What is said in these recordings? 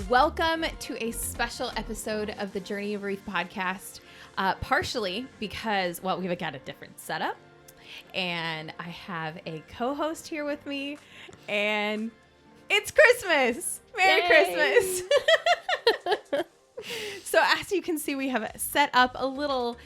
Welcome to a special episode of the Journey of Wreath podcast, partially because, well, we've got a different setup, and I have a co-host here with me, and it's Christmas! Merry Christmas! So as you can see, we have set up a little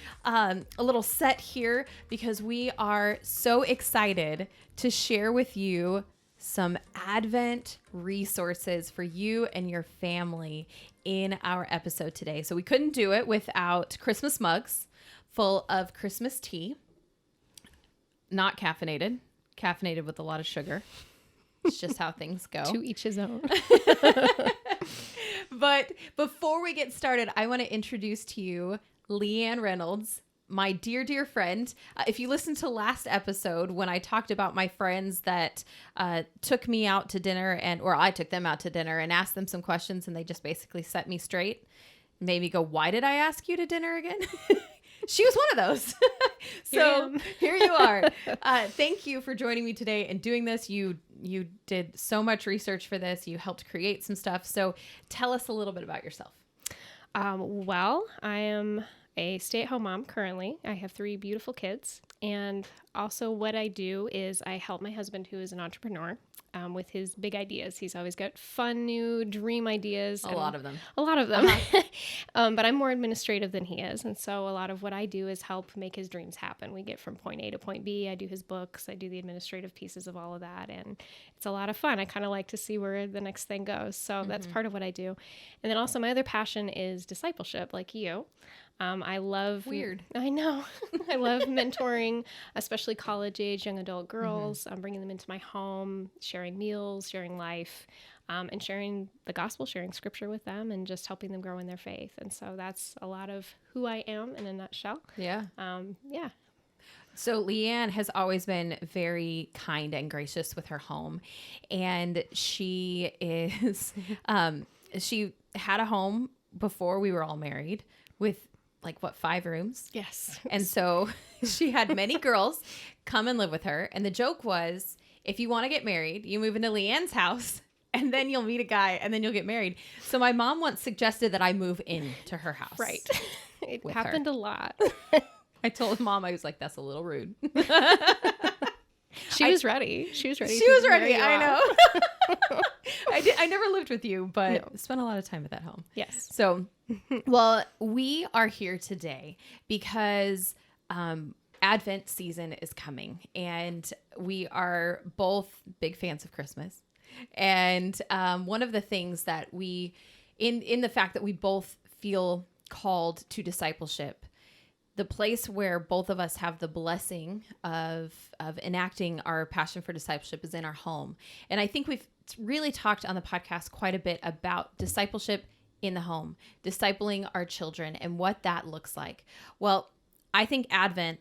set here because we are so excited to share with you some Advent resources for you and your family in our episode today. So we couldn't do it without Christmas mugs full of Christmas tea. Not caffeinated. Caffeinated with a lot of sugar. It's just how things go. To each his own. But before we get started, I want to introduce to you Leeann Reynolds, my dear, dear friend. If you listened to last episode when I talked about my friends that took me out to dinner or I took them out to dinner and asked them some questions and they just basically set me straight, made me go, why did I ask you to dinner again? She was one of those. So here you are. Thank you for joining me today and doing this. You did so much research for this. You helped create some stuff. So tell us a little bit about yourself. Well, I am a stay-at-home mom currently. I have 3 beautiful kids. And also what I do is I help my husband, who is an entrepreneur, with his big ideas. He's always got fun, new dream ideas. A lot of them. But I'm more administrative than he is. And so a lot of what I do is help make his dreams happen. We get from point A to point B. I do his books. I do the administrative pieces of all of that. And it's a lot of fun. I kind of like to see where the next thing goes. So that's part of what I do. And then also my other passion is discipleship, like you. I love... Weird. I know. I love mentoring, especially college age young adult girls, bringing them into my home, sharing meals, sharing life, and sharing the gospel, sharing scripture with them, and just helping them grow in their faith. And so that's a lot of who I am in a nutshell. Yeah. Yeah. So Leeann has always been very kind and gracious with her home. And she is, she had a home before we were all married with 5 rooms? Yes. And so she had many girls come and live with her. And the joke was, if you want to get married, you move into Leeann's house and then you'll meet a guy and then you'll get married. So my mom once suggested that I move into her house. Right. It happened a lot. I told mom, I was like, that's a little rude. She was ready. She was ready. I know. I never lived with you, but spent a lot of time at that home. Yes. So, well, we are here today because Advent season is coming, and we are both big fans of Christmas. And one of the things that we, in the fact that we both feel called to discipleship, the place where both of us have the blessing of enacting our passion for discipleship is in our home. And I think we've really talked on the podcast quite a bit about discipleship in the home, discipling our children and what that looks like. Well, I think Advent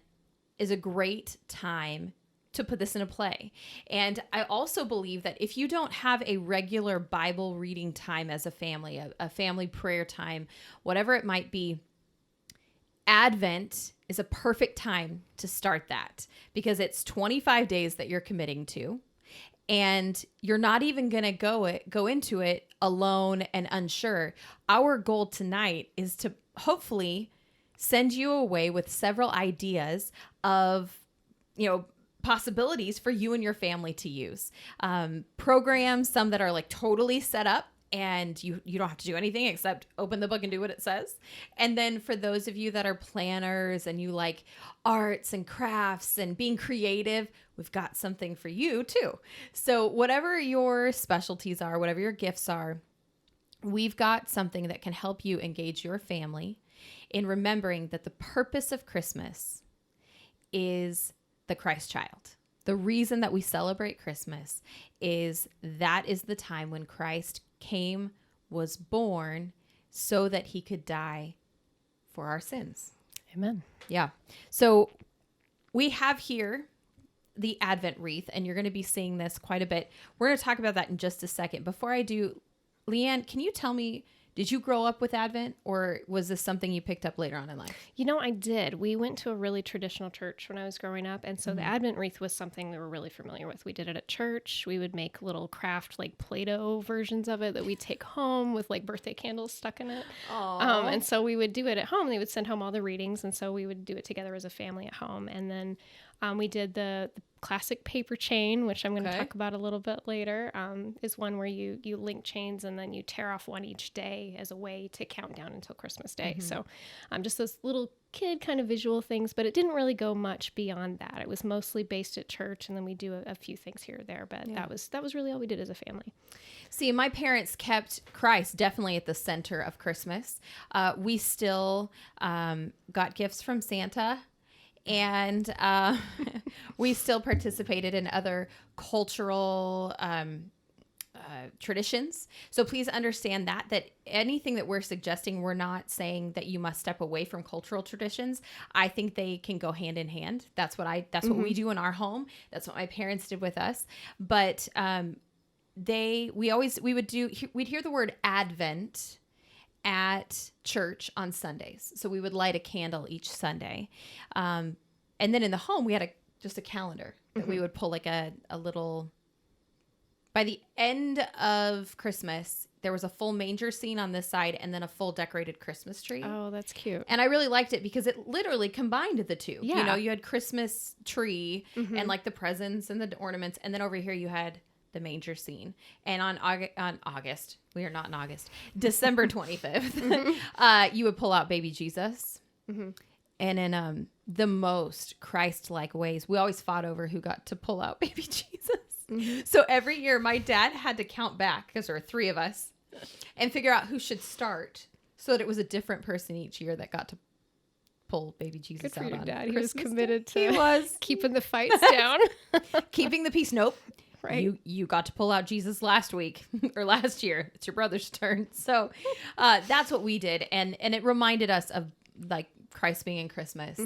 is a great time to put this into play. And I also believe that if you don't have a regular Bible reading time as a family, a family prayer time, whatever it might be, Advent is a perfect time to start that because it's 25 days that you're committing to, and you're not even going to go into it alone and unsure. Our goal tonight is to hopefully send you away with several ideas of, possibilities for you and your family to use. Programs, some that are totally set up, and you don't have to do anything except open the book and do what it says. And then for those of you that are planners and you like arts and crafts and being creative, we've got something for you too. So whatever your specialties are, whatever your gifts are, we've got something that can help you engage your family in remembering that the purpose of Christmas is the Christ child. The reason that we celebrate Christmas is that is the time when Christ came, was born, so that he could die for our sins. Amen. Yeah. So we have here the Advent wreath, and you're going to be seeing this quite a bit. We're going to talk about that in just a second. Before I do, Leeann, can you tell me, Did you grow up with Advent, or was this something you picked up later on in life? I did. We went to a really traditional church when I was growing up. And so the Advent wreath was something we were really familiar with. We did it at church. We would make little craft, like Play-Doh versions of it that we'd take home with like birthday candles stuck in it. And so we would do it at home. They would send home all the readings. And so we would do it together as a family at home. And then we did the classic paper chain, which I'm going to talk about a little bit later, is one where you link chains and then you tear off one each day as a way to count down until Christmas Day. So just those little kid kind of visual things, but it didn't really go much beyond that. It was mostly based at church, and then we do a few things here or there, but that was really all we did as a family. See, my parents kept Christ definitely at the center of Christmas. We still got gifts from Santa. And we still participated in other cultural traditions. So please understand that anything that we're suggesting, we're not saying that you must step away from cultural traditions. I think they can go hand in hand. That's what what we do in our home. That's what my parents did with us. But we'd hear the word Advent at church on Sundays. So we would light a candle each Sunday. And then in the home, we had just a calendar that we would pull like a little, by the end of Christmas, there was a full manger scene on this side and then a full decorated Christmas tree. Oh, that's cute. And I really liked it because it literally combined the two. Yeah. You had Christmas tree and like the presents and the ornaments. And then over here you had the manger scene. And on August, we are not in August, December 25th, you would pull out baby Jesus. And in the most Christ-like ways, we always fought over who got to pull out baby Jesus. So every year my dad had to count back, because there were 3 of us, and figure out who should start, so that it was a different person each year that got to pull baby Jesus Good for out your on dad. Christmas He was committed Day. to He was keeping the fights down. keeping the peace. Nope. Right. You got to pull out Jesus last week or last year. It's your brother's turn. So that's what we did. And it reminded us of like Christ being in Christmas.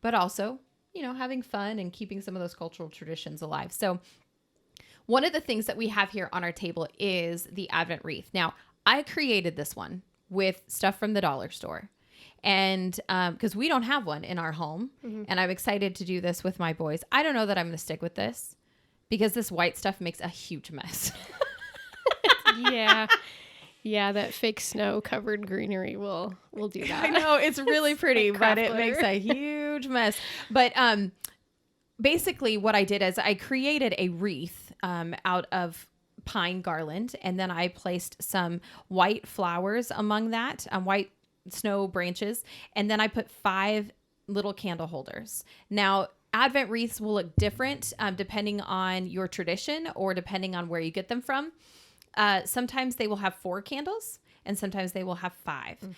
But also, having fun and keeping some of those cultural traditions alive. So one of the things that we have here on our table is the Advent wreath. Now, I created this one with stuff from the dollar store. And because we don't have one in our home. And I'm excited to do this with my boys. I don't know that I'm going to stick with this, because this white stuff makes a huge mess. Yeah, that fake snow covered greenery will do that. I know, it's really pretty, like but it glitter. makes a huge mess. But basically what I did is I created a wreath out of pine garland, and then I placed some white flowers among that, white snow branches, and then I put 5 little candle holders. Now, Advent wreaths will look different depending on your tradition or depending on where you get them from. Sometimes they will have 4 candles, and sometimes they will have 5.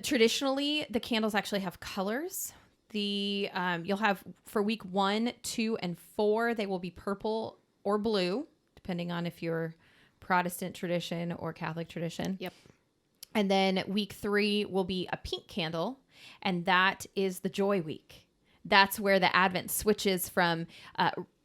Traditionally, the candles actually have colors. You'll have for week 1, 2, and 4, they will be purple or blue, depending on if you're Protestant tradition or Catholic tradition. Yep. And then week 3 will be a pink candle, and that is the joy week. That's where the Advent switches from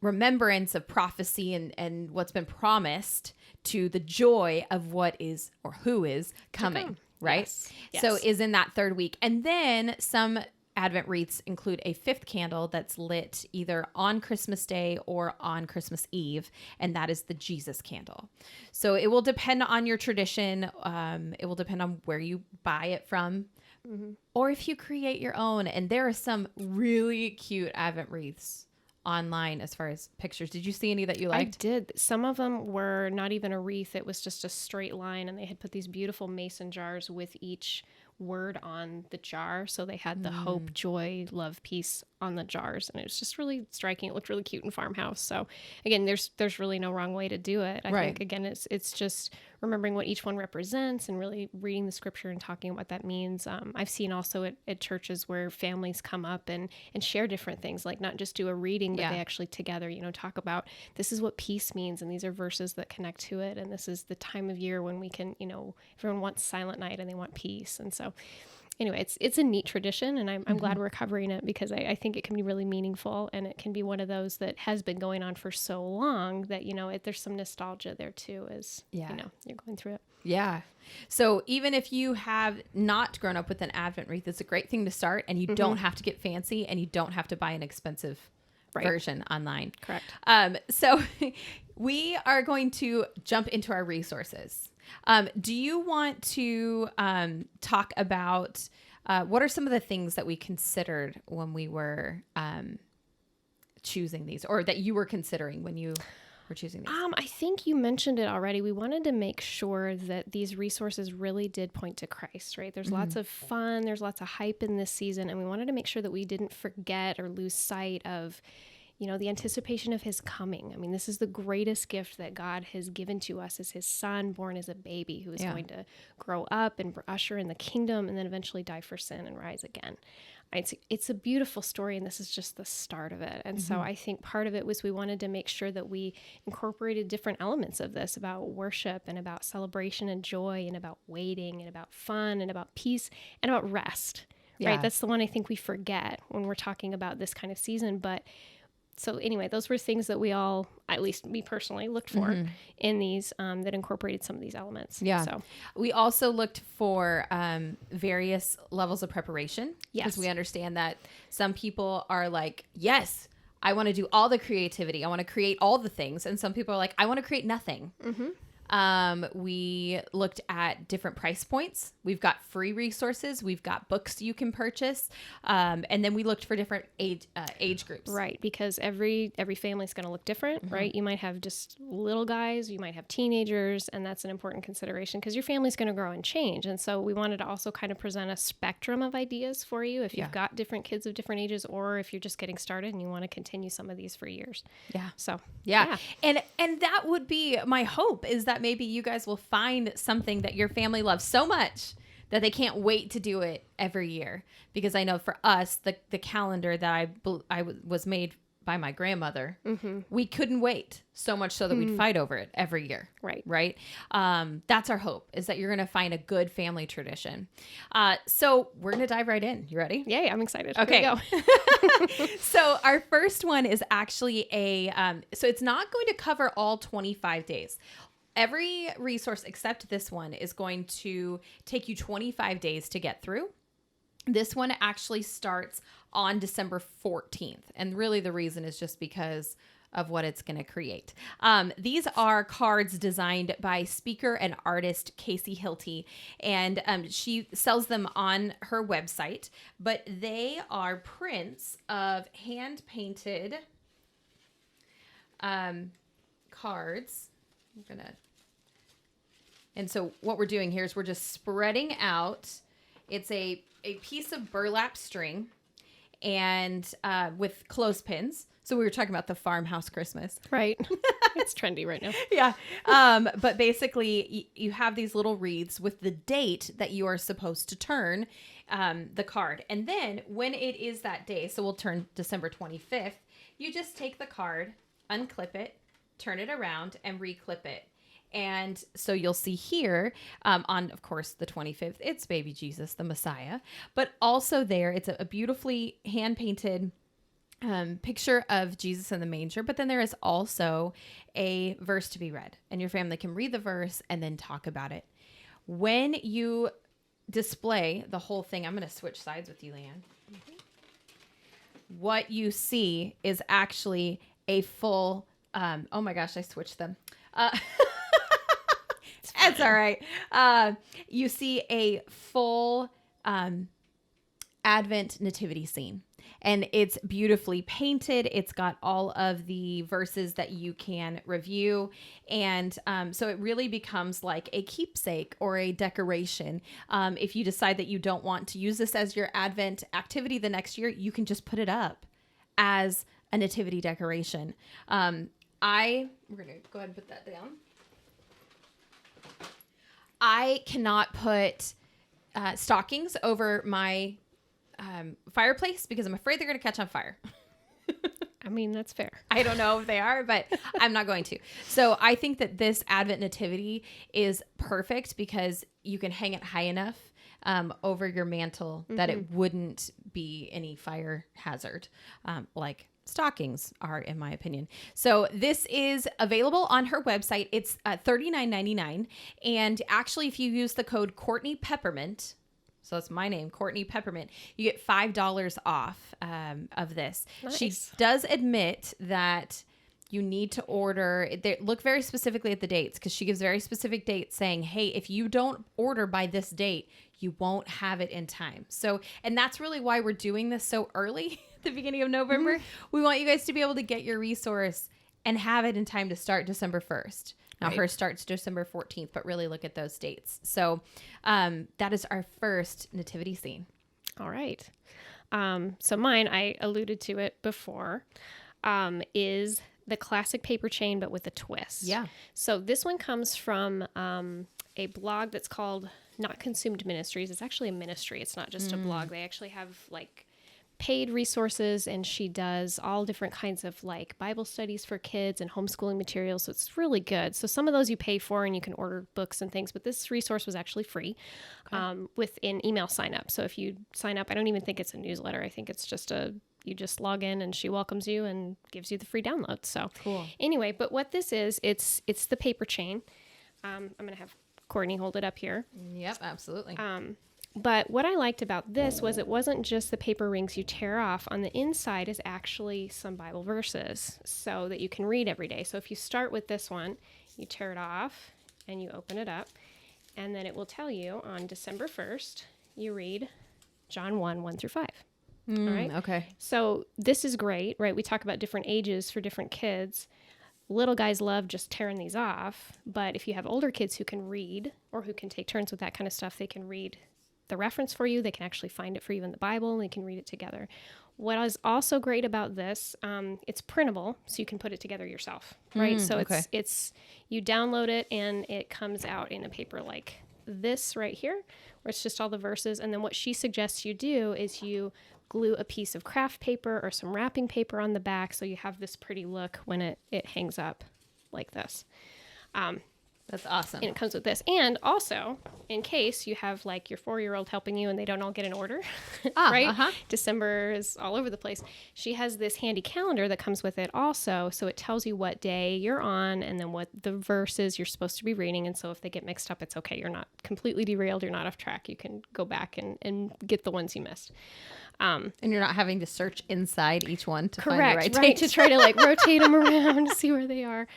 remembrance of prophecy and what's been promised to the joy of what is or who is coming, right? Yes. So is in that 3rd week. And then some Advent wreaths include a 5th candle that's lit either on Christmas Day or on Christmas Eve, and that is the Jesus candle. So it will depend on your tradition. It will depend on where you buy it from. Or if you create your own. And there are some really cute Advent wreaths online as far as pictures. Did you see any that you liked? I did. Some of them were not even a wreath. It was just a straight line, and they had put these beautiful mason jars with each word on the jar. So they had the hope, joy, love, peace on the jars, and it was just really striking. It looked really cute in farmhouse. So again, there's really no wrong way to do it. I think again, it's just remembering what each one represents and really reading the scripture and talking about what that means. I've seen also at churches where families come up and share different things, like not just do a reading, but they actually together, talk about this is what peace means, and these are verses that connect to it, and this is the time of year when we can, everyone wants silent night and they want peace, and so anyway, it's a neat tradition, and I'm glad we're covering it because I think it can be really meaningful, and it can be one of those that has been going on for so long that, there's some nostalgia there too as, you're going through it. Yeah. So even if you have not grown up with an Advent wreath, it's a great thing to start, and you don't have to get fancy, and you don't have to buy an expensive version online. Correct. So we are going to jump into our resources. Do you want to talk about what are some of the things that we considered when we were choosing these, or that you were considering when you were choosing these? I think you mentioned it already. We wanted to make sure that these resources really did point to Christ, right? There's lots of fun, there's lots of hype in this season, and we wanted to make sure that we didn't forget or lose sight of the anticipation of his coming. I mean, this is the greatest gift that God has given to us, is his son born as a baby who is going to grow up and usher in the kingdom and then eventually die for sin and rise again. It's a beautiful story, and this is just the start of it. And so I think part of it was we wanted to make sure that we incorporated different elements of this about worship and about celebration and joy and about waiting and about fun and about peace and about rest, right? That's the one I think we forget when we're talking about this kind of season. But so anyway, those were things that we all, at least me personally, looked for in these that incorporated some of these elements. Yeah. So we also looked for various levels of preparation. Yes. Because we understand that some people are like, yes, I want to do all the creativity. I want to create all the things. And some people are like, I want to create nothing. We looked at different price points. We've got free resources. We've got books you can purchase. And then we looked for different age groups. Right, because every family is going to look different, right? You might have just little guys, you might have teenagers, and that's an important consideration because your family's going to grow and change. And so we wanted to also kind of present a spectrum of ideas for you if you've got different kids of different ages, or if you're just getting started and you want to continue some of these for years. Yeah. So, yeah. And that would be my hope, is that maybe you guys will find something that your family loves so much that they can't wait to do it every year. Because I know for us, the calendar that I was made by my grandmother, we couldn't wait so much so that we'd fight over it every year. Right. That's our hope, is that you're going to find a good family tradition. So we're going to dive right in. You ready? Yeah, I'm excited. Okay. Here we go. So our first one is actually so it's not going to cover all 25 days. Every resource except this one is going to take you 25 days to get through. This one actually starts on December 14th. And really the reason is just because of what it's going to create. These are cards designed by speaker and artist Casey Hilty, and she sells them on her website, but they are prints of hand-painted cards. And so what we're doing here is we're just spreading out. It's a piece of burlap string and with clothespins. So we were talking about the farmhouse Christmas. Right. It's trendy right now. Yeah. But basically you have these little wreaths with the date that you are supposed to turn the card. And then when it is that day, so we'll turn December 25th, you just take the card, unclip it, turn it around, and reclip it. And so you'll see here on, of course, the 25th, it's baby Jesus, the Messiah. But also there, it's a beautifully hand-painted picture of Jesus in the manger. But then there is also a verse to be read. And your family can read the verse and then talk about it. When you display the whole thing, I'm going to switch sides with you, Leann. What you see is actually a full, oh my gosh, I switched them. That's all right. You see a full Advent nativity scene, and it's beautifully painted. It's got all of the verses that you can review. And so it really becomes like a keepsake or a decoration. If you decide that you don't want to use this as your Advent activity the next year, you can just put it up as a nativity decoration. We're going to go ahead and put that down. I cannot put stockings over my fireplace because I'm afraid they're going to catch on fire. I mean, that's fair. I don't know if they are, but I'm not going to. So I think that this Advent nativity is perfect because you can hang it high enough over your mantle that it wouldn't be any fire hazard, like stockings are, in my opinion. So this is available on her website. It's $39.99. And actually, if you use the code Courtney Peppermint, so that's my name, Courtney Peppermint, you get $5 off of this. Nice. She does admit that you need to order. Look very specifically at the dates, because she gives very specific dates saying, hey, if you don't order by this date, you won't have it in time. So, and that's really why we're doing this so early at the beginning of November. We want you guys to be able to get your resource and have it in time to start December 1st. Now, hers starts December 14th, but really look at those dates. So that is our first nativity scene. All right. So mine, I alluded to it before, is the classic paper chain, but with a twist. Yeah. So this one comes from a blog that's called Not Consumed Ministries. It's actually a ministry. It's not just a blog. They actually have like paid resources, and she does all different kinds of like Bible studies for kids and homeschooling materials. So it's really good. So some of those you pay for and you can order books and things, but this resource was actually free with an email sign up. So if you sign up, I don't even think it's a newsletter. I think it's just you just log in and she welcomes you and gives you the free download. So cool. Anyway, but what this is, it's the paper chain. I'm going to have Courtney hold it up here. Yep, absolutely. But what I liked about this was it wasn't just the paper rings you tear off. On the inside is actually some Bible verses so that you can read every day. So if you start with this one, you tear it off and you open it up, and then it will tell you on December 1st, you read John 1 through 5. All right. Okay. So this is great, right? We talk about different ages for different kids. Little guys love just tearing these off. But if you have older kids who can read or who can take turns with that kind of stuff, they can read the reference for you. They can actually find it for you in the Bible, and they can read it together. What is also great about this, it's printable, so you can put it together yourself, right? So it's you download it, and it comes out in a paper like this right here, where it's just all the verses. And then what she suggests you do is you glue a piece of craft paper or some wrapping paper on the back, so you have this pretty look when it hangs up like this. That's awesome. And it comes with this. And also, in case you have like your 4-year-old helping you and they don't all get an order, right? December is all over the place. She has this handy calendar that comes with it also. So it tells you what day you're on and then what the verses you're supposed to be reading. And so if they get mixed up, it's okay. You're not completely derailed. You're not off track. You can go back and get the ones you missed. And you're not having to search inside each one to find the Correct, right to try to like rotate them around to see where they are.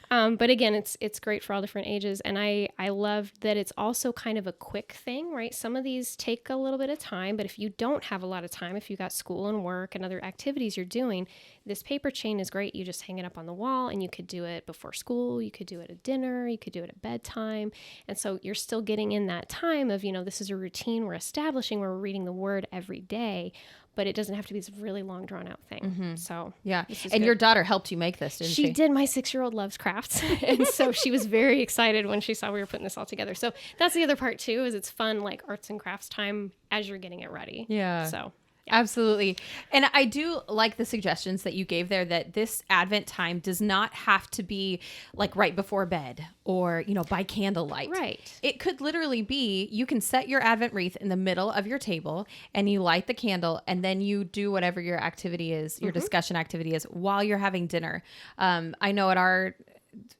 But again, it's great for all different ages. And I love that it's also kind of a quick thing, right? Some of these take a little bit of time, but if you don't have a lot of time, if you got school and work and other activities you're doing, this paper chain is great. You just hang it up on the wall, and you could do it before school. You could do it at dinner. You could do it at bedtime. And so you're still getting in that time of, this is a routine we're establishing where we're reading the word every day, but it doesn't have to be this really long drawn out thing. Mm-hmm. So yeah. And your daughter helped you make this, didn't she? She did. My 6-year-old loves crafts. And so she was very excited when she saw we were putting this all together. So that's the other part too, is it's fun, like arts and crafts time as you're getting it ready. Yeah. So yeah. Absolutely. And I do like the suggestions that you gave there, that this Advent time does not have to be like right before bed or, by candlelight. Right. It could literally be, you can set your Advent wreath in the middle of your table and you light the candle, and then you do whatever your activity is, your discussion activity is, while you're having dinner. I know at our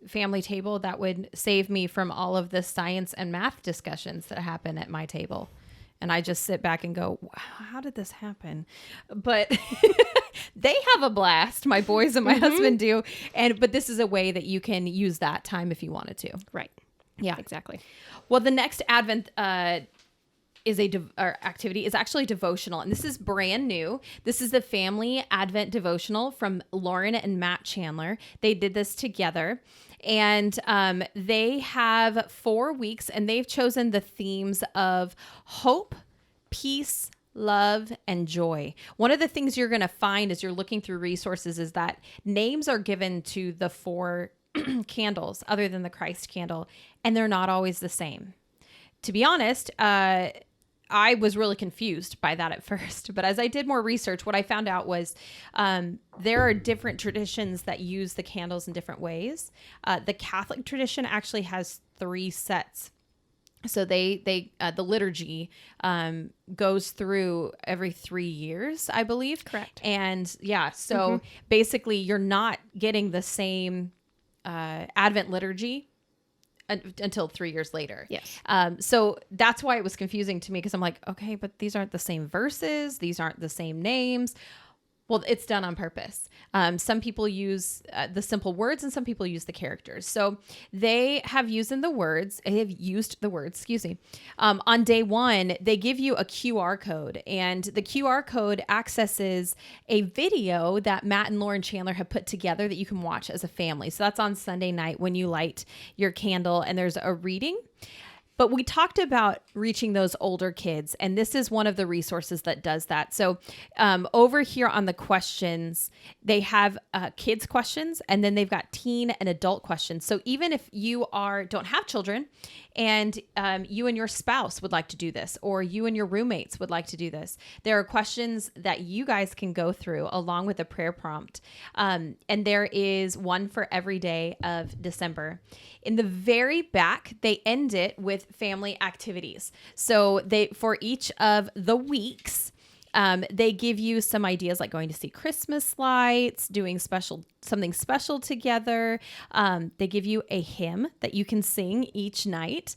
family table, that would save me from all of the science and math discussions that happen at my table. And I just sit back and go, wow, how did this happen? But they have a blast. My boys and my husband do. But this is a way that you can use that time if you wanted to. Right. Yeah, exactly. Well, the next Advent activity is actually devotional, and this is brand new. This is the Family Advent Devotional from Lauren and Matt Chandler. They did this together, and they have 4 weeks, and they've chosen the themes of hope, peace, love, and joy. One of the things you're going to find as you're looking through resources is that names are given to the 4 candles other than the Christ candle, and they're not always the same. To be honest, I was really confused by that at first, but as I did more research, what I found out was there are different traditions that use the candles in different ways. The Catholic tradition actually has 3 sets So the liturgy goes through every 3 years, I believe. Correct. And yeah, so basically you're not getting the same Advent liturgy until 3 years later. Yes. So that's why it was confusing to me, because I'm like, okay, but these aren't the same verses. These aren't the same names. Well, it's done on purpose. Some people use the simple words and some people use the characters. So they have used the words, excuse me. On day one, they give you a QR code, and the QR code accesses a video that Matt and Lauren Chandler have put together that you can watch as a family. So that's on Sunday night when you light your candle and there's a reading. But we talked about reaching those older kids, and this is one of the resources that does that. So over here on the questions, they have kids questions, and then they've got teen and adult questions. So even if you don't have children, and you and your spouse would like to do this, or you and your roommates would like to do this, there are questions that you guys can go through along with a prayer prompt. And there is one for every day of December. In the very back, they end it with family activities. So for each of the weeks, they give you some ideas like going to see Christmas lights, doing something special together. They give you a hymn that you can sing each night,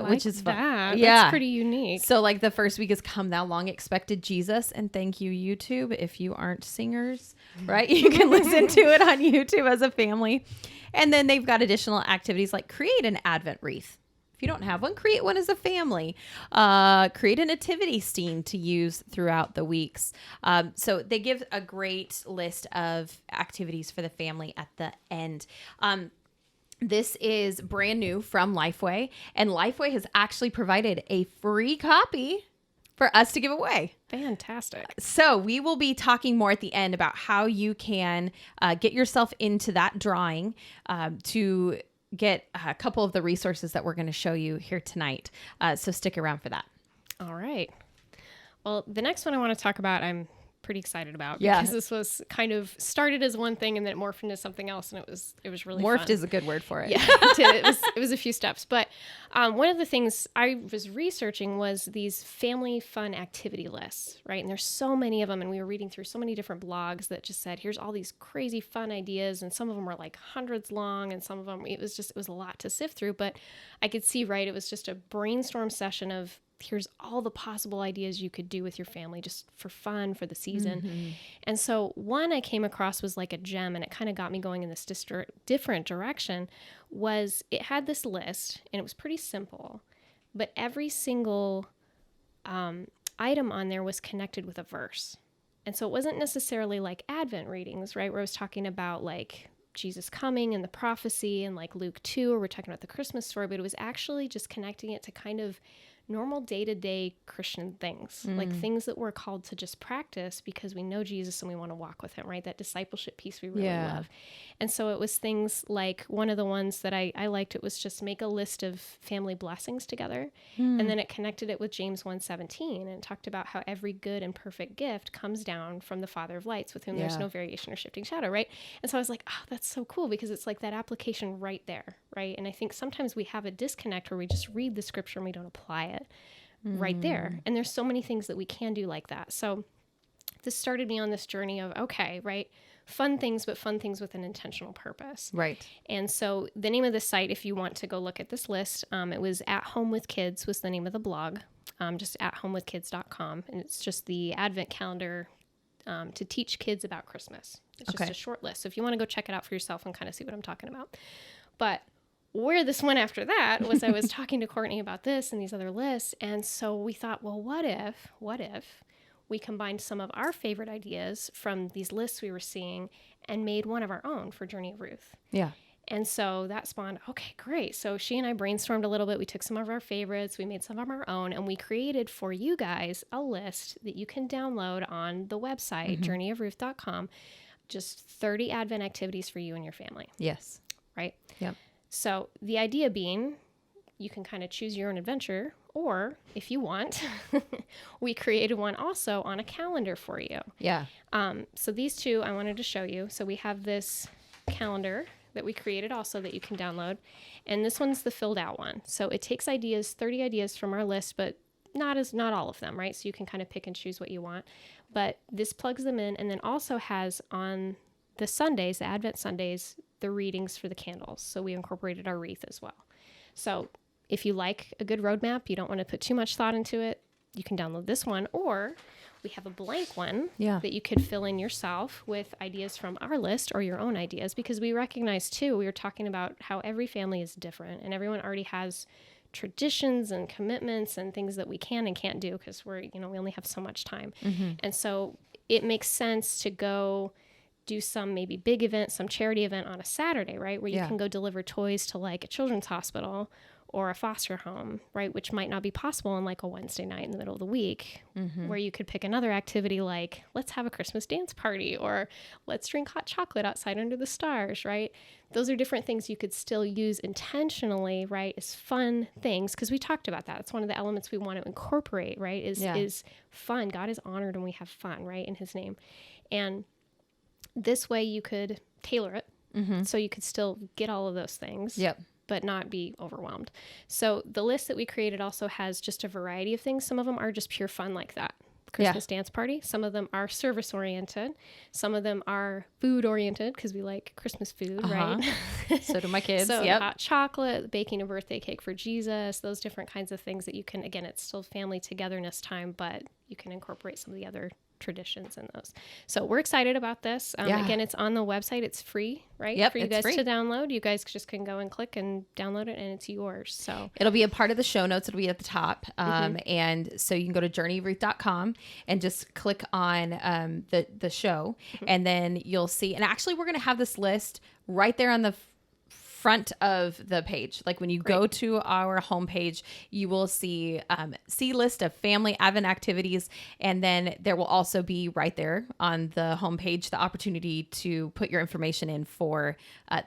which is fun. Yeah, that's pretty unique. So like the first week is Come Thou Long Expected Jesus, and thank you, YouTube. If you aren't singers, right? You can listen to it on YouTube as a family. And then they've got additional activities like create an Advent wreath. If you don't have one, create one as a family. Create a nativity scene to use throughout the weeks. So they give a great list of activities for the family at the end. This is brand new from Lifeway, and Lifeway has actually provided a free copy for us to give away. Fantastic. So we will be talking more at the end about how you can get yourself into that drawing to get a couple of the resources that we're going to show you here tonight. So stick around for that. All right. Well, the next one I want to talk about, I'm pretty excited about, Yeah. because this was kind of started as one thing and then it morphed into something else, and it was really Morphed fun. is a good word for it. Yeah, it was a few steps. But one of the things I was researching was these family fun activity lists, right? And there's so many of them, and we were reading through so many different blogs that just said, here's all these crazy fun ideas, and some of them were like hundreds long, and some of them, it was a lot to sift through. But I could see, right, it was just a brainstorm session of, here's all the possible ideas you could do with your family just for fun, for the season. Mm-hmm. And so one I came across was like a gem, and it kind of got me going in this different direction. Was it had this list, and it was pretty simple, but every single item on there was connected with a verse. And so it wasn't necessarily like Advent readings, right, where I was talking about like Jesus coming and the prophecy, and like Luke 2, or we're talking about the Christmas story, but it was actually just connecting it to kind of normal day-to-day Christian things, like things that we're called to just practice because we know Jesus and we want to walk with him, right? That discipleship piece we really love. And so it was things like, one of the ones that I liked, it was just make a list of family blessings together. And then it connected it with James 1:17, and it talked about how every good and perfect gift comes down from the Father of lights, with whom there's no variation or shifting shadow, right? And so I was like, oh, that's so cool, because it's like that application right there, right? And I think sometimes we have a disconnect where we just read the scripture and we don't apply it right there. And there's so many things that we can do like that. So this started me on this journey of, okay, right, fun things, but fun things with an intentional purpose. Right. And so the name of the site, if you want to go look at this list, it was At Home with Kids was the name of the blog, just athomewithkids.com. And it's just the Advent calendar to teach kids about Christmas. It's just a short list. So if you want to go check it out for yourself and kind of see what I'm talking about. But where this went after that was I was talking to Courtney about this and these other lists. And so we thought, well, what if we combined some of our favorite ideas from these lists we were seeing and made one of our own for Journey of Ruth? Yeah. And so that spawned, okay, great. So she and I brainstormed a little bit. We took some of our favorites, we made some of our own, and we created for you guys a list that you can download on the website, journeyofruth.com, just 30 Advent activities for you and your family. Yes. Right? Yep. So the idea being, you can kind of choose your own adventure, or if you want, we created one also on a calendar for you. Yeah. So these two I wanted to show you. So we have this calendar that we created also that you can download. And this one's the filled out one. So it takes 30 ideas from our list, but not all of them, right? So you can kind of pick and choose what you want. But this plugs them in, and then also has on the Sundays, the Advent Sundays, the readings for the candles. So we incorporated our wreath as well. So if you like a good roadmap, you don't want to put too much thought into it, you can download this one, or we have a blank one that you could fill in yourself with ideas from our list or your own ideas, because we recognize too, we were talking about how every family is different and everyone already has traditions and commitments and things that we can and can't do because we only have so much time. And so it makes sense to go do some maybe big event, some charity event on a Saturday, right? Where you can go deliver toys to like a children's hospital or a foster home, right? Which might not be possible on like a Wednesday night in the middle of the week, where you could pick another activity like, let's have a Christmas dance party, or let's drink hot chocolate outside under the stars, right? Those are different things you could still use intentionally, right? As fun things. Because we talked about that. It's one of the elements we want to incorporate, right? Is fun. God is honored when we have fun, right? In his name. And this way you could tailor it. So you could still get all of those things. But not be overwhelmed. So the list that we created also has just a variety of things. Some of them are just pure fun like that. Christmas dance party. Some of them are service oriented. Some of them are food oriented because we like Christmas food, right? So do my kids. So hot chocolate, baking a birthday cake for Jesus, those different kinds of things that you can, again, it's still family togetherness time, but you can incorporate some of the other traditions in those. So we're excited about this. Again, it's on the website. It's free, right? For you guys to download. You guys just can go and click and download it and it's yours. So it'll be a part of the show notes. It'll be at the top. And so you can go to journeywreath.com and just click on the show and then you'll see, and actually we're going to have this list right there on the front of the page. Like when you go to our homepage, you will see list of family Advent activities, and then there will also be right there on the homepage the opportunity to put your information in for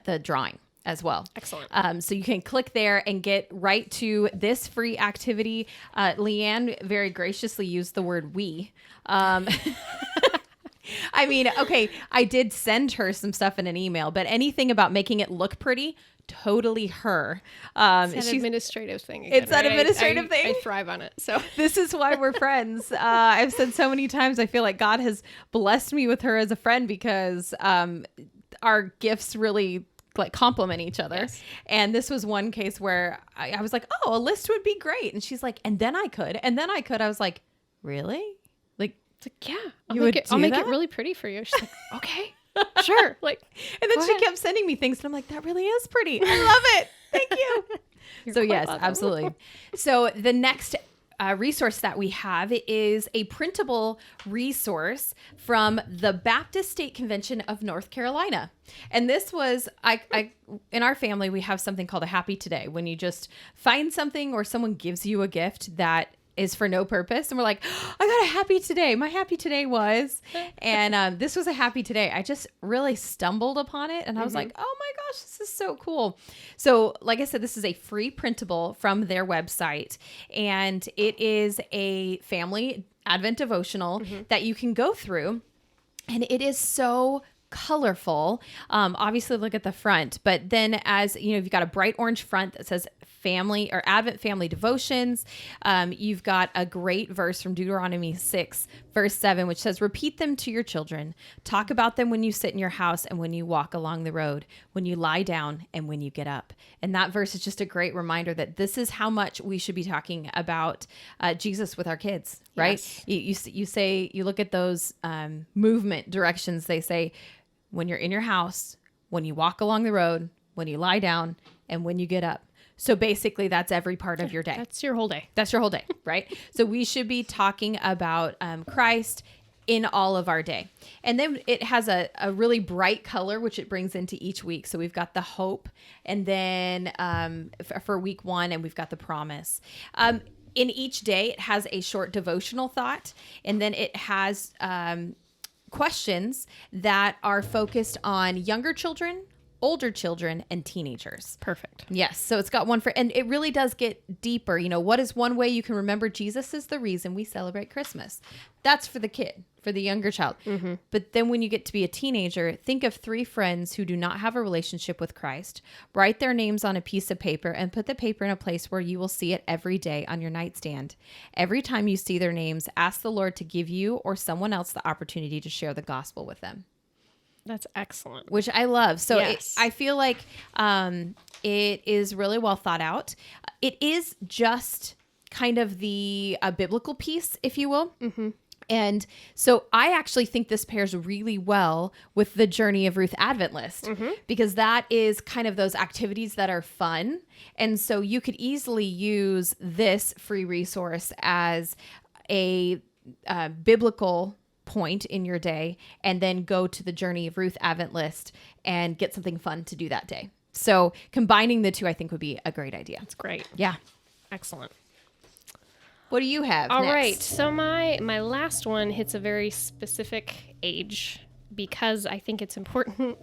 the drawing as well. Excellent. So you can click there and get right to this free activity. Leanne very graciously used the word "we." I mean, okay, I did send her some stuff in an email, but anything about making it look pretty, totally her. It's an administrative thing. Again, it's an administrative thing. I thrive on it. So this is why we're friends. I've said so many times, I feel like God has blessed me with her as a friend because our gifts really like complement each other. And this was one case where I was like, oh, a list would be great. And she's like, and then I could. I was like, really? It's like, yeah, I'll make it really pretty for you. She's like, okay, sure. Like, and then she kept sending me things and I'm like, that really is pretty. I love it. Thank you. So yes, absolutely. So the next resource that we have is a printable resource from the Baptist State Convention of North Carolina. And this was, I in our family, we have something called a Happy Today, when you just find something or someone gives you a gift that is for no purpose. And we're like, oh, I got a Happy Today. My Happy Today was, and this was a Happy Today. I just really stumbled upon it and I was like, oh my gosh, this is so cool. So like I said, this is a free printable from their website, and it is a family Advent devotional that you can go through, and it is so colorful. Obviously look at the front, but then as you know, you've got a bright orange front that says family or Advent family devotions. You've got a great verse from Deuteronomy 6 verse 7, which says, repeat them to your children. Talk about them when you sit in your house and when you walk along the road, when you lie down and when you get up. And that verse is just a great reminder that this is how much we should be talking about Jesus with our kids, right? Yes. You say, you look at those movement directions. They say, when you're in your house, when you walk along the road, when you lie down, and when you get up. So basically that's every part of your day. That's your whole day. That's your whole day, right? So we should be talking about Christ in all of our day. And then it has a really bright color, which it brings into each week. So we've got the hope, and then for week 1, and we've got the promise. In each day, it has a short devotional thought, and then it has questions that are focused on younger children, older children, and teenagers. Perfect. Yes. So it's got one for, and it really does get deeper. You know, what is one way you can remember Jesus is the reason we celebrate Christmas? That's for the kid, for the younger child. Mm-hmm. But then when you get to be a teenager, think of 3 friends who do not have a relationship with Christ. Write their names on a piece of paper and put the paper in a place where you will see it every day on your nightstand. Every time you see their names, ask the Lord to give you or someone else the opportunity to share the gospel with them. That's excellent. Which I love. So Yes. I feel like it is really well thought out. It is just kind of the biblical piece, if you will. Mm-hmm. And so I actually think this pairs really well with the Journey of Ruth Advent list, because that is kind of those activities that are fun. And so you could easily use this free resource as a biblical point in your day, and then go to the Journey of Ruth Advent list and get something fun to do that day. So combining the two, I think, would be a great idea. That's great. Yeah. Excellent. What do you have All next? right. So my last one hits a very specific age because I think it's important.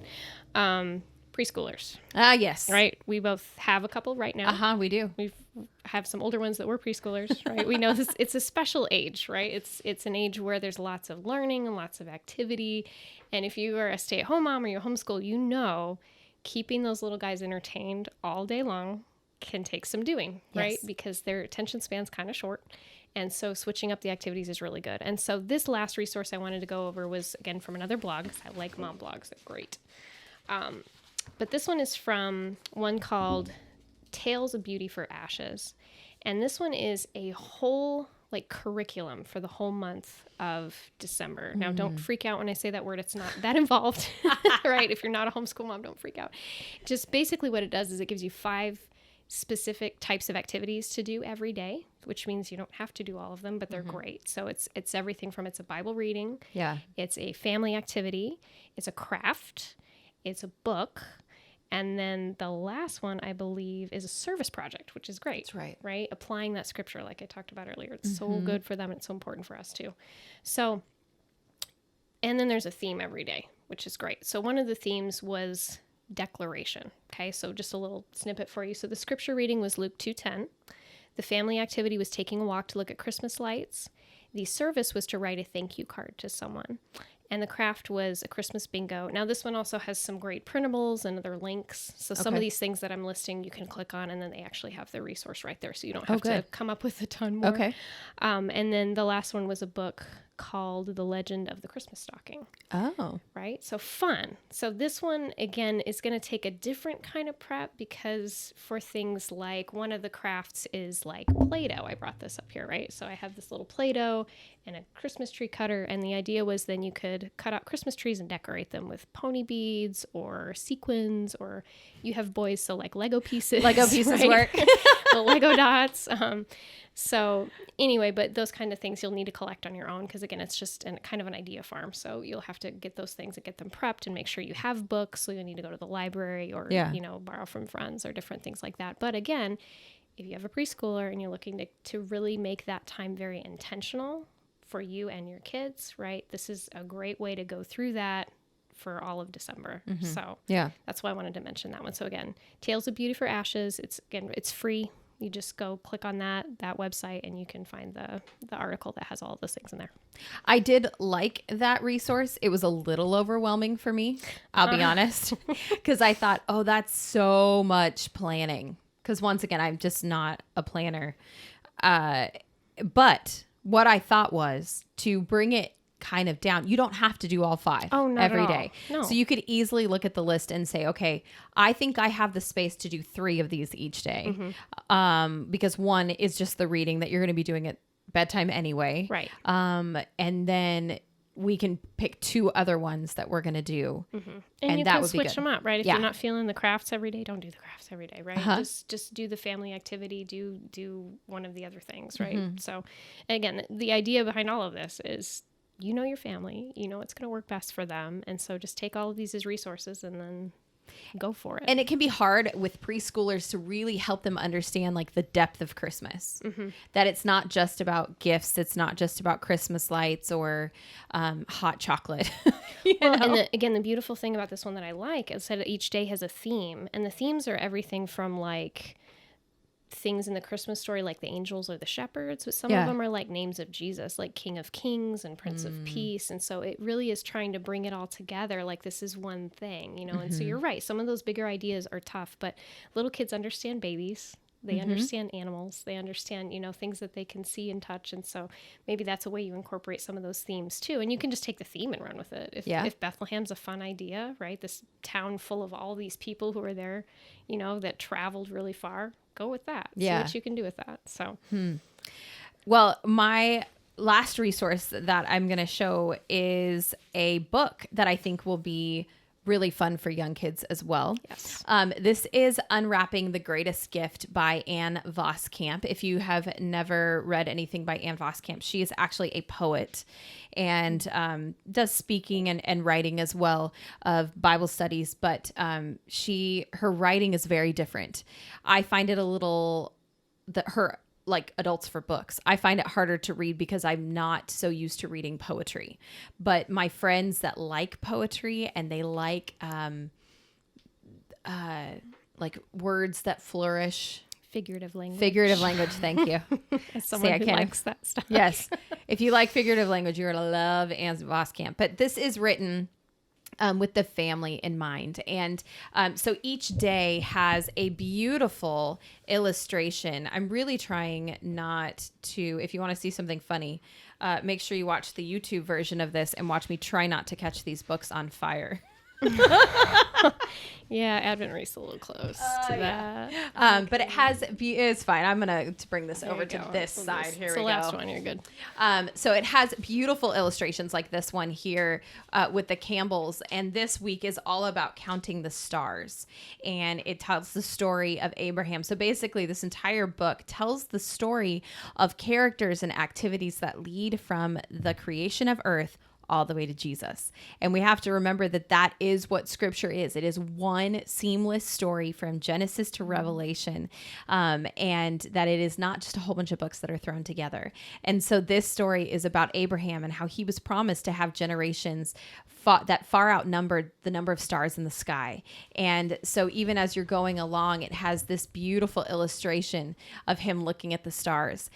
Preschoolers. Yes. Right. We both have a couple right now. We do. We have some older ones that were preschoolers, right? We know this. It's a special age, right? It's an age where there's lots of learning and lots of activity. And if you are a stay-at-home mom or you homeschool, you know keeping those little guys entertained all day long can take some doing, right? Yes. Because their attention span's kind of short. And so switching up the activities is really good. And so this last resource I wanted to go over was, again, from another blog, because I like mom blogs. They're great. But this one is from one called Tales of Beauty for Ashes. And this one is a whole curriculum for the whole month of December. Now, don't freak out when I say that word. It's not that involved, right? If you're not a homeschool mom, don't freak out. Just basically what it does is it gives you 5 specific types of activities to do every day, which means you don't have to do all of them, but they're great. So it's everything from it's a Bible reading. Yeah. It's a family activity. It's a craft. It's a book. And then the last one, I believe, is a service project, which is great. That's right. Right? Applying that scripture like I talked about earlier. It's so good for them. It's so important for us too. So, and then there's a theme every day, which is great. So one of the themes was declaration. Okay, so just a little snippet for you. So the scripture reading was Luke 2:10. The family activity was taking a walk to look at Christmas lights. The service was to write a thank you card to someone. And the craft was a Christmas bingo. Now, this one also has some great printables and other links. So some of these things that I'm listing, you can click on, and then they actually have the resource right there. So you don't have to come up with a ton more. Okay. And then the last one was a book called The Legend of the Christmas Stocking. Oh. Right? So fun. So this one, again, is going to take a different kind of prep because for things like one of the crafts is like Play-Doh. I brought this up here, right? So I have this little Play-Doh and a Christmas tree cutter. And the idea was then you could cut out Christmas trees and decorate them with pony beads or sequins, or you have boys, so like Lego pieces. Lego pieces right? work. The Lego dots. So anyway, but those kind of things you'll need to collect on your own because, again, it's just kind of an idea farm. So you'll have to get those things and get them prepped and make sure you have books. So you'll need to go to the library or, borrow from friends or different things like that. But again, if you have a preschooler and you're looking to really make that time very intentional for you and your kids, right? This is a great way to go through that for all of December. So that's why I wanted to mention that one. So again, Tales of Beauty for Ashes. It's free. You just go click on that website and you can find the article that has all of those things in there. I did like that resource. It was a little overwhelming for me, I'll be honest, because I thought, oh, that's so much planning. Because once again, I'm just not a planner. But what I thought was to bring it kind of down. You don't have to do all 5 every day. No. So you could easily look at the list and say, okay, I think I have the space to do 3 of these each day. Because one is just the reading that you're going to be doing at bedtime anyway. Right. And then we can pick 2 other ones that we're going to do. And you that can would be switch good. them up, right? If you're not feeling the crafts every day, don't do the crafts every day, right? Just do the family activity, do one of the other things, right? So again, the idea behind all of this is you know your family, you know what's going to work best for them. And so just take all of these as resources and then go for it. And it can be hard with preschoolers to really help them understand like the depth of Christmas, that it's not just about gifts. It's not just about Christmas lights or hot chocolate. And again, the beautiful thing about this one that I like is that each day has a theme, and the themes are everything from like things in the Christmas story, like the angels or the shepherds, but some of them are like names of Jesus, like King of Kings and Prince of Peace. And so it really is trying to bring it all together. Like this is one thing, and so you're right. Some of those bigger ideas are tough, but little kids understand babies. They understand animals. They understand, things that they can see and touch. And so maybe that's a way you incorporate some of those themes too. And you can just take the theme and run with it. If Bethlehem's a fun idea, right? This town full of all these people who are there, that traveled really far, go with that. See what you can do with that. So, Well, my last resource that I'm going to show is a book that I think will be really fun for young kids as well. Yes. This is Unwrapping the Greatest Gift by Ann Voskamp. If you have never read anything by Ann Voskamp, she is actually a poet and does speaking and writing as well of Bible studies, but her writing is very different. I find it a little like adults for books. I find it harder to read because I'm not so used to reading poetry. But my friends that like poetry and they like words that flourish. Figurative language. Thank you. As someone who likes that stuff. Yes. If you like figurative language, you're going to love Ann Voskamp. But this is written with the family in mind. And so each day has a beautiful illustration. I'm really trying not to, if you want to see something funny, make sure you watch the YouTube version of this and watch me try not to catch these books on fire. Yeah, Advent wreath's a little close to that. But it has, it's fine. I'm going to bring this over to this side. Here we go. The last one, you're good. So it has beautiful illustrations like this one here with the Campbells. And this week is all about counting the stars. And it tells the story of Abraham. So basically, this entire book tells the story of characters and activities that lead from the creation of earth all the way to Jesus. And we have to remember that that is what scripture is. It is one seamless story from Genesis to Revelation, and that it is not just a whole bunch of books that are thrown together. And so this story is about Abraham and how he was promised to have generations that far outnumbered the number of stars in the sky. And so even as you're going along, it has this beautiful illustration of him looking at the stars.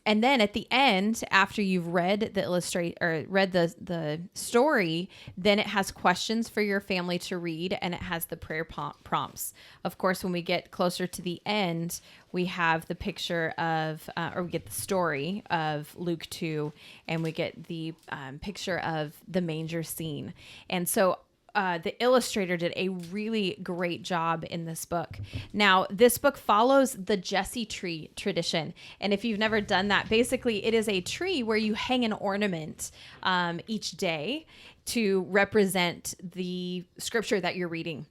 And then at the end, after you've read the story, then it has questions for your family to read, and it has the prayer prompts. Of course, when we get closer to the end, we have the picture of, or we get the story of Luke 2, and we get the picture of the manger scene. And so the illustrator did a really great job in this book. Now, this book follows the Jesse tree tradition. And if you've never done that, basically it is a tree where you hang an ornament each day to represent the scripture that you're reading.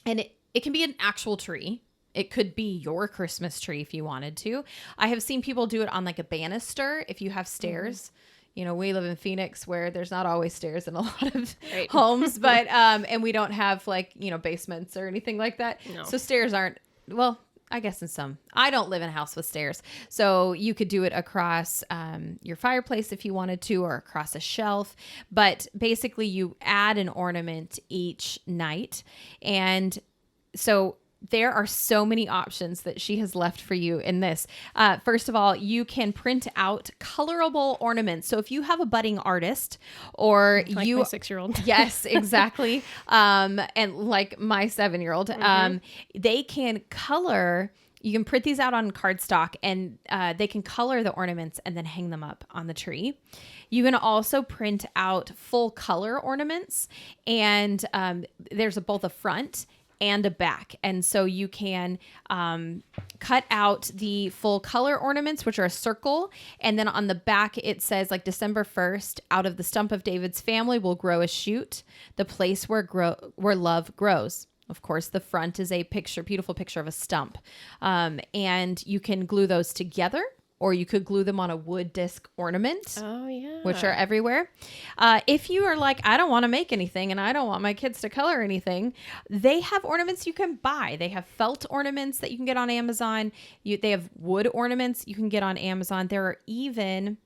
And it can be an actual tree. It could be your Christmas tree if you wanted to. I have seen people do it on like a banister if you have stairs. We live in Phoenix where there's not always stairs in a lot of homes, but, and we don't have basements or anything like that. No. So stairs aren't, well, I guess in some, I don't live in a house with stairs. So you could do it across your fireplace if you wanted to, or across a shelf. But basically you add an ornament each night. And so there are so many options that she has left for you in this. First of all, you can print out colorable ornaments. So if you have a budding artist or like my 6-year-old. Yes, exactly. And like my 7-year-old, they can color. You can print these out on cardstock, and they can color the ornaments and then hang them up on the tree. You can also print out full color ornaments, and there's both a front and a back. And so you can cut out the full color ornaments, which are a circle. And then on the back, it says like December 1st, out of the stump of David's family will grow a shoot, the place where love grows. Of course, the front is a beautiful picture of a stump. And you can glue those together, or you could glue them on a wood disc ornament. Oh, yeah. Which are everywhere. If you are like, I don't want to make anything and I don't want my kids to color anything, they have ornaments you can buy. They have felt ornaments that you can get on Amazon. They have wood ornaments you can get on Amazon. There are even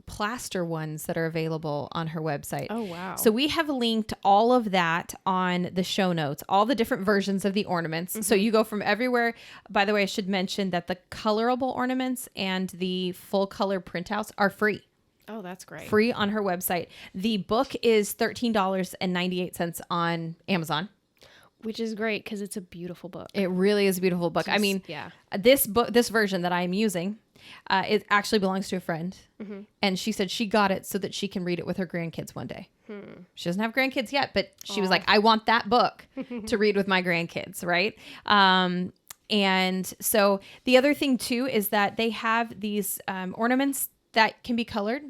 plaster ones that are available on her website. Oh, wow. So we have linked all of that on the show notes, all the different versions of the ornaments. So you go from everywhere. By the way, I should mention that the colorable ornaments and the full color printouts are free. Oh, that's great. Free on her website. The book is $13.98 on Amazon. Which is great because it's a beautiful book. It really is a beautiful book. I mean, this version that I'm using, it actually belongs to a friend. And she said she got it so that she can read it with her grandkids one day. She doesn't have grandkids yet, but she was like, I want that book to read with my grandkids, right? And so the other thing too is that they have these ornaments that can be colored.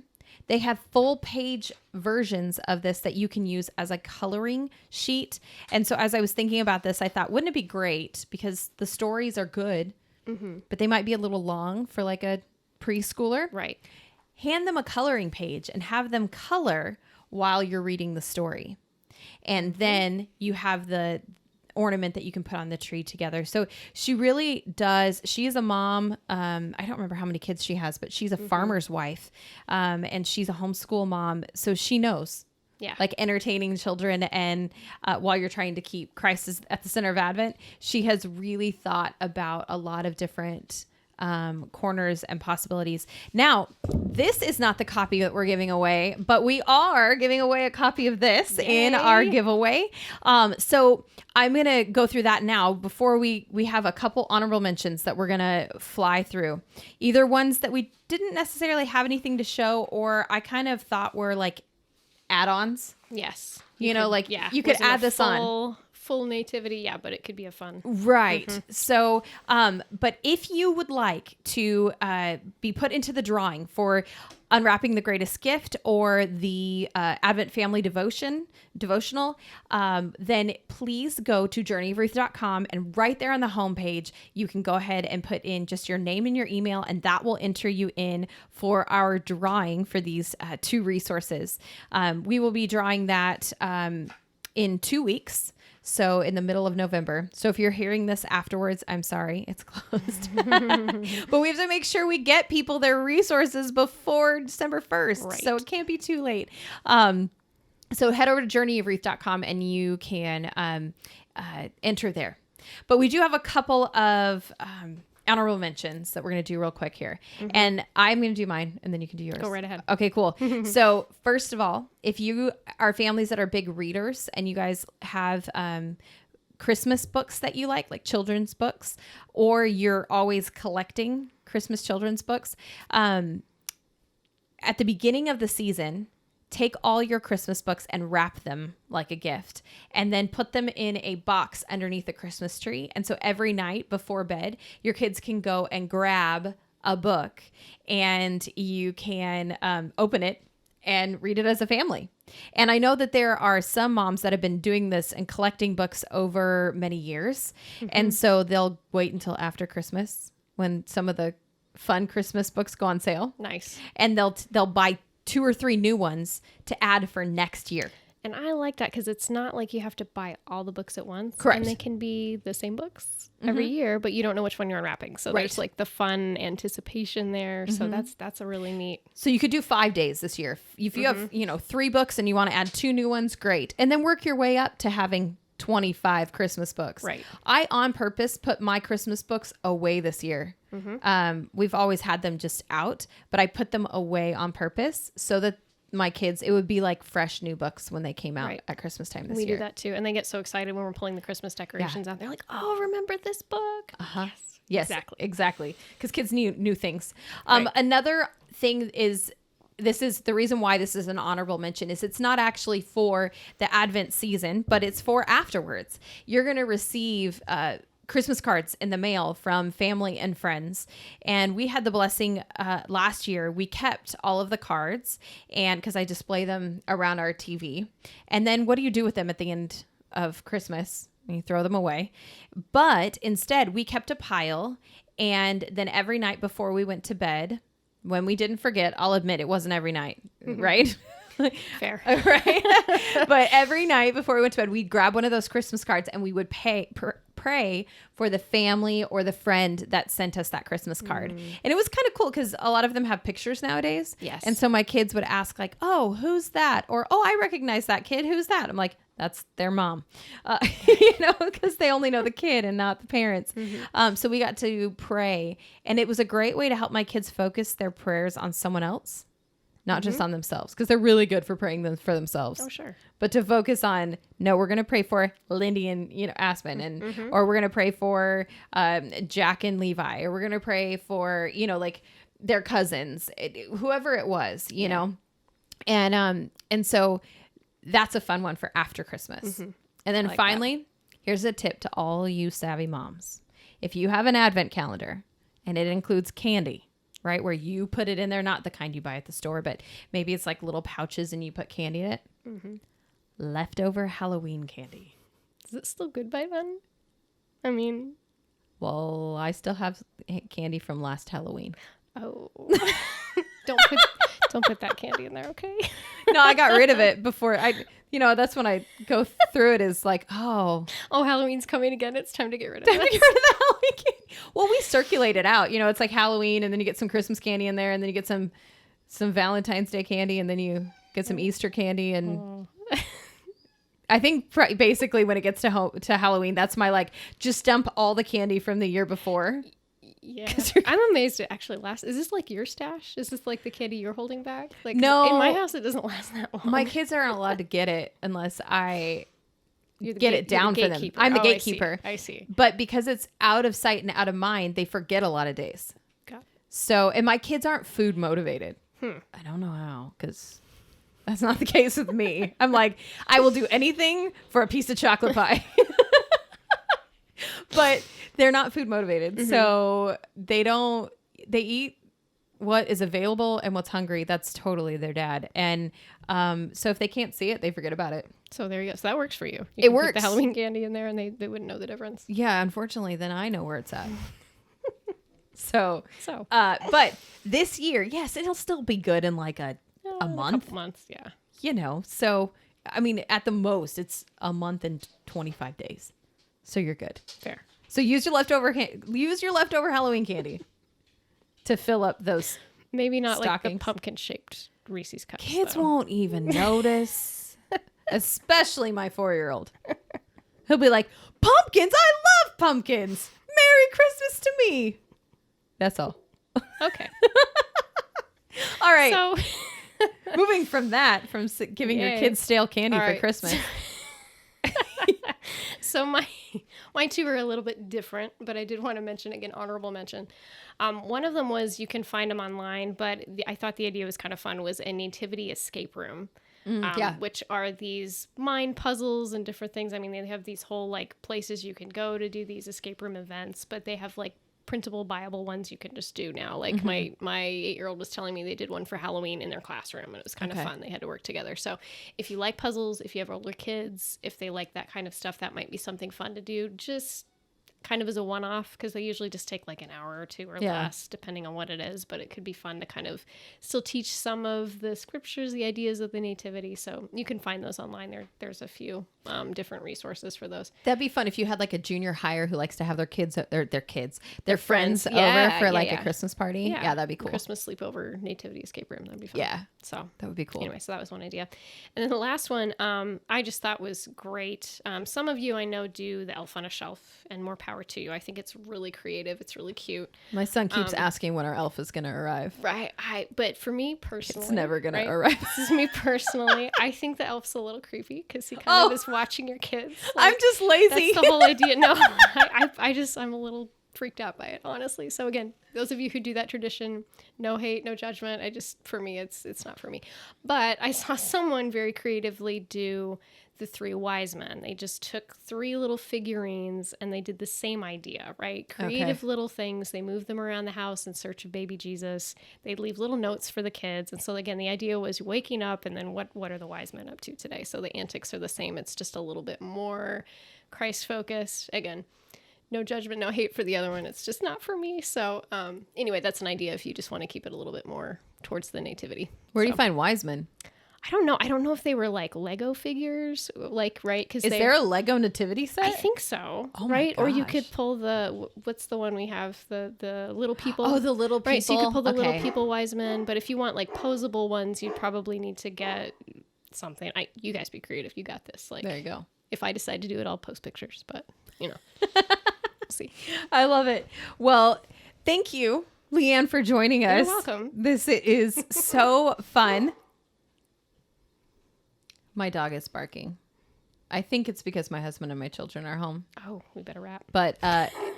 They have full page versions of this that you can use as a coloring sheet. And so as I was thinking about this, I thought, wouldn't it be great? Because the stories are good, but they might be a little long for like a preschooler. Right. Hand them a coloring page and have them color while you're reading the story. And then you have the ornament that you can put on the tree together. So she really does. She is a mom. I don't remember how many kids she has, but she's a farmer's wife. And she's a homeschool mom. So she knows. Yeah. Like entertaining children and while you're trying to keep Christ at the center of Advent, she has really thought about a lot of different corners and possibilities. Now, this is not the copy that we're giving away, but we are giving away a copy of this in our giveaway. So I'm going to go through that now before we have a couple honorable mentions that we're going to fly through. Either ones that we didn't necessarily have anything to show, or I kind of thought were like add-ons. Yes. You could add this on. Full nativity, but it could be a fun. Right. So, but if you would like to be put into the drawing for Unwrapping the Greatest Gift or the Advent Family Devotional, then please go to journeyofruth.com, and right there on the homepage, you can go ahead and put in just your name and your email, and that will enter you in for our drawing for these two resources. We will be drawing that in 2 weeks. So in the middle of November. So if you're hearing this afterwards, I'm sorry, it's closed. But we have to make sure we get people their resources before December 1st. Right. So it can't be too late. So head over to journeyofruth.com and you can enter there. But we do have a couple of honorable mentions that we're going to do real quick here. And I'm going to do mine and then you can do yours. Go right ahead. Okay, cool. So first of all, if you are families that are big readers and you guys have Christmas books that you like children's books, or you're always collecting Christmas children's books, at the beginning of the season, take all your Christmas books and wrap them like a gift, and then put them in a box underneath the Christmas tree. And so every night before bed, your kids can go and grab a book and you can open it and read it as a family. And I know that there are some moms that have been doing this and collecting books over many years. And so they'll wait until after Christmas when some of the fun Christmas books go on sale. Nice. And they'll buy 2 or 3 new ones to add for next year. And I like that because it's not like you have to buy all the books at once. Correct. And they can be the same books every year, but you don't know which one you're unwrapping. So there's like the fun anticipation there. So that's a really neat. So you could do 5 days this year. If you have, 3 books and you want to add 2 new ones, great. And then work your way up to having 25 Christmas books. Right. I on purpose put my Christmas books away this year. We've always had them just out, but I put them away on purpose so that my kids, it would be like fresh new books when they came out at Christmas time this year. We do that too. And they get so excited when we're pulling the Christmas decorations out. They're like, oh, remember this book? Yes, exactly. Because kids need new things. Another thing is, this is the reason why this is an honorable mention, is it's not actually for the Advent season, but it's for afterwards. You're going to receive Christmas cards in the mail from family and friends. And we had the blessing last year. We kept all of the cards, and because I display them around our TV. And then what do you do with them at the end of Christmas? You throw them away. But instead, we kept a pile And then every night before we went to bed, when we didn't forget, I'll admit it wasn't every night, right? Fair. Right. But every night before we went to bed, we'd grab one of those Christmas cards and we would pray for the family or the friend that sent us that Christmas card. And it was kind of cool because a lot of them have pictures nowadays. Yes. And so my kids would ask like, oh, who's that? Or, oh, I recognize that kid. Who's that? I'm like, that's their mom, because they only know the kid and not the parents. So we got to pray. And it was a great way to help my kids focus their prayers on someone else, not just on themselves, because they're really good for praying them for themselves. Oh, sure. But to focus on, no, we're going to pray for Lindy and, Aspen, and or we're going to pray for Jack and Levi, or we're going to pray for, like their cousins, whoever it was, you know. And so that's a fun one for after Christmas. And then finally, here's a tip to all you savvy moms. If you have an advent calendar and it includes candy, right, where you put it in there, not the kind you buy at the store, but maybe it's like little pouches and you put candy in it. Leftover Halloween candy. Is it still good by then? I mean, well, I still have candy from last Halloween. Oh, don't put that candy in there, okay? No, I got rid of it before that's when I go through it is like, oh, Halloween's coming again. It's time to get rid of it. Time to get rid of the Halloween candy. Well, we circulate it out. It's like Halloween, and then you get some Christmas candy in there, and then you get some Valentine's Day candy, and then you get some Easter candy, and I think basically when it gets to Halloween, that's my just dump all the candy from the year before. Yeah, I'm amazed. It actually lasts. Is this like your stash? Is this like the candy you're holding back? No, in my house it doesn't last that long. My kids aren't allowed to get it unless I get it down for them. I'm the gatekeeper. I see. But because it's out of sight and out of mind, they forget a lot of days. Got it. So, and my kids aren't food motivated. I don't know how, because that's not the case with me. I'm like, I will do anything for a piece of chocolate pie. But they're not food motivated. So they eat what is available and what's hungry. That's totally their dad. And so if they can't see it, they forget about it. So there you go. So that works for you. It works. Put the Halloween candy in there and they wouldn't know the difference. Yeah, unfortunately, then I know where it's at. So, but this year, yes, it'll still be good in like a month. A couple months, yeah. So, I mean, at the most, it's a month and 25 days. So you're good. Fair. So use your leftover Halloween candy to fill up those. Maybe not stockings. Like the pumpkin shaped Reese's cups. Kids won't even notice, especially my 4-year-old. He'll be like, "Pumpkins! I love pumpkins! Merry Christmas to me!" That's all. Okay. All right. So, moving from giving your kids stale candy for Christmas. So my two are a little bit different, but I did want to mention, again, honorable mention. One of them was, you can find them online, but I thought the idea was kind of fun, was a Nativity escape room, which are these mind puzzles and different things. I mean, they have these whole places you can go to do these escape room events, but they have printable, buyable ones you can just do now. My 8-year-old was telling me they did one for Halloween in their classroom, and it was kind of fun. They had to work together. So if you like puzzles, if you have older kids, if they like that kind of stuff, that might be something fun to do. Just kind of as a one-off, because they usually just take an hour or two or less, depending on what it is. But it could be fun to kind of still teach some of the scriptures, the ideas of the Nativity. So you can find those online. There's a few different resources for those. That'd be fun if you had a junior hire who likes to have their friends over for a Christmas party. Yeah, that'd be cool. Christmas sleepover Nativity escape room. That'd be fun. Yeah. So that would be cool. Anyway, so that was one idea. And then the last one, I just thought was great. Some of you I know do the elf on a shelf, and more power to you. I think it's really creative. It's really cute. My son keeps asking when our elf is going to arrive. Right. But for me personally, it's never going to arrive. This is me personally. I think the elf's a little creepy because he kind of is watching your kids. I'm just lazy. That's the whole idea. No, I'm a little freaked out by it, honestly. So again, those of you who do that tradition, no hate, no judgment. For me, it's not for me. But I saw someone very creatively do the 3 wise men. They just took 3 little figurines and they did the same idea, right? Creative little things. They moved them around the house in search of baby Jesus. They'd leave little notes for the kids. And so again, the idea was waking up and then what are the wise men up to today? So the antics are the same. It's just a little bit more Christ focused. Again, no judgment, no hate for the other one. It's just not for me. So anyway, that's an idea if you just want to keep it a little bit more towards the nativity. Where do you find wise men? I don't know. I don't know if they were like Lego figures, like, right? Because is there a Lego nativity set? I think so. Oh right? my Or you gosh. could pull what's the one we have? The little people. Oh, the little people. Right. So you could pull the little Okay. people wise men. But if you want like posable ones, you'd probably need to get something. You guys be creative. You got this. Like, There you go. if I decide to do it, I'll post pictures. But we'll see. I love it. Well, thank you, Leann, for joining us. You're welcome. This is so fun. My dog is barking. I think it's because my husband and my children are home. Oh, we better wrap. But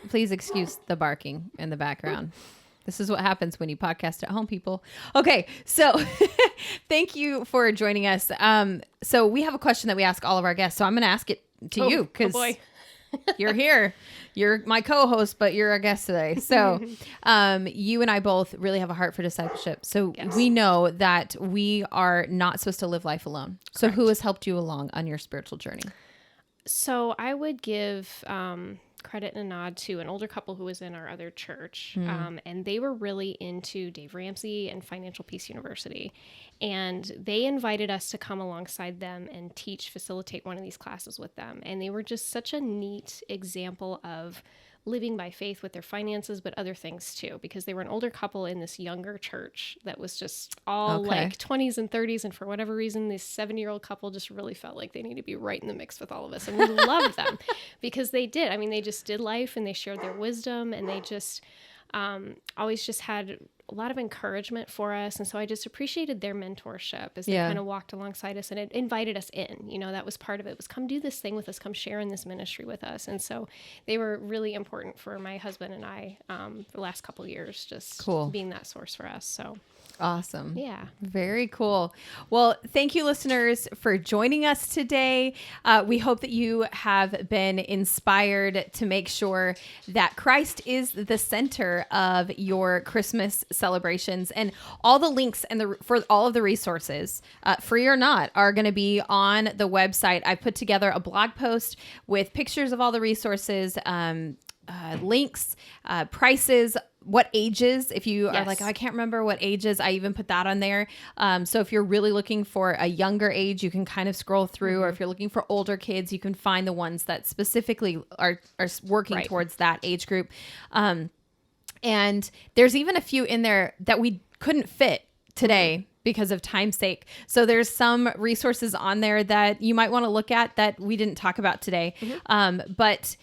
please excuse the barking in the background. This is what happens when you podcast at home, people. Okay, so thank you for joining us. So we have a question that we ask all of our guests. So I'm going to ask it to you because you're here. You're my co-host, but you're our guest today. So you and I both really have a heart for discipleship. So we know that we are not supposed to live life alone. So who has helped you along on your spiritual journey? So I would give credit and a nod to an older couple who was in our other church. And they were really into Dave Ramsey and Financial Peace University. And they invited us to come alongside them and facilitate one of these classes with them. And they were just such a neat example of living by faith with their finances, but other things too, because they were an older couple in this younger church that was just all like 20s and 30s. And for whatever reason, this 7-year-old couple just really felt like they need to be right in the mix with all of us. And we loved them because they did. I mean, they just did life and they shared their wisdom and they just always just had a lot of encouragement for us. And so I just appreciated their mentorship as they kind of walked alongside us and it invited us in. You know, that was part of it, was come do this thing with us, come share in this ministry with us. And so they were really important for my husband and I the last couple of years, just being that source for us. So awesome. Yeah. Very cool. Well, thank you, listeners, for joining us today. We hope that you have been inspired to make sure that Christ is the center of your Christmas celebrations. And all the links and for all of the resources, free or not, are going to be on the website. I put together a blog post with pictures of all the resources, links, prices, what ages, if you are like, oh, I can't remember what ages, I even put that on there. So if you're really looking for a younger age, you can kind of scroll through, or if you're looking for older kids, you can find the ones that specifically are working towards that age group. And there's even a few in there that we couldn't fit today because of time's sake. So there's some resources on there that you might want to look at that we didn't talk about today. But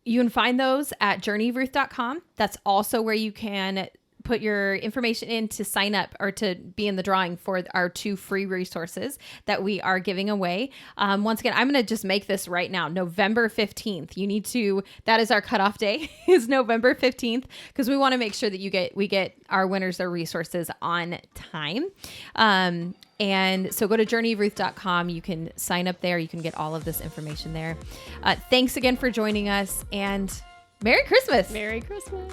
you can find those at journeyofruth.com. That's also where you can put your information in to sign up or to be in the drawing for our 2 free resources that we are giving away. Once again, I'm going to just make this right now, November 15th. That is our cutoff day, is November 15th, because we want to make sure that we get our winners their resources on time. And so go to journeyofruth.com. You can sign up there. You can get all of this information there. Thanks again for joining us, and Merry Christmas. Merry Christmas.